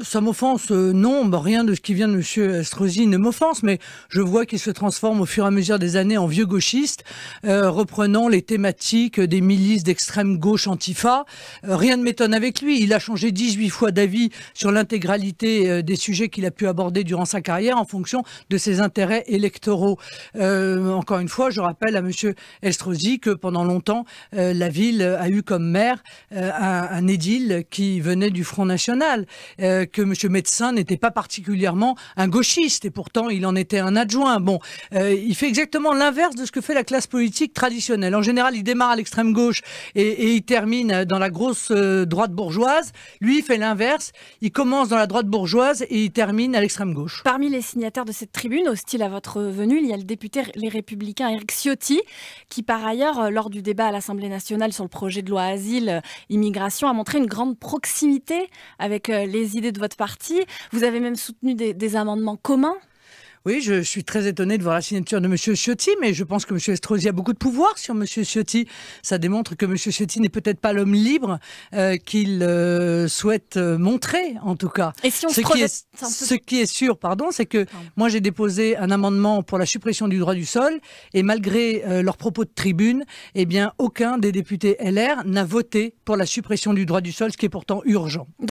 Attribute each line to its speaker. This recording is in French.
Speaker 1: Ça m'offense, non, rien de ce qui vient de M. Estrosi ne m'offense, mais je vois qu'il se transforme au fur et à mesure des années en vieux gauchiste, reprenant les thématiques des milices d'extrême gauche antifa. Rien ne m'étonne avec lui, il a changé 18 fois d'avis sur l'intégralité des sujets qu'il a pu aborder durant sa carrière en fonction de ses intérêts électoraux. Encore une fois, je rappelle à M. Estrosi que pendant longtemps, la ville a eu comme maire un édile qui venait du Front National. Que M. Médecin n'était pas particulièrement un gauchiste et pourtant il en était un adjoint. Bon, il fait exactement l'inverse de ce que fait la classe politique traditionnelle. En général, il démarre à l'extrême gauche et il termine dans la grosse droite bourgeoise. Lui, il fait l'inverse. Il commence dans la droite bourgeoise et il termine à l'extrême gauche.
Speaker 2: Parmi les signataires de cette tribune, hostile à votre venue, il y a le député Les Républicains Éric Ciotti, qui par ailleurs, lors du débat à l'Assemblée nationale sur le projet de loi Asile, Immigration, a montré une grande proximité avec les idées de votre parti. Vous avez même soutenu des amendements communs.
Speaker 1: Oui, je suis très étonné de voir la signature de M. Ciotti, mais je pense que M. Estrosi a beaucoup de pouvoir sur M. Ciotti. Ça démontre que M. Ciotti n'est peut-être pas l'homme libre qu'il souhaite montrer, en tout cas.
Speaker 2: Et si on
Speaker 1: ce qui est sûr, c'est que moi j'ai déposé un amendement pour la suppression du droit du sol, et malgré leurs propos de tribune, eh bien, aucun des députés LR n'a voté pour la suppression du droit du sol, ce qui est pourtant urgent.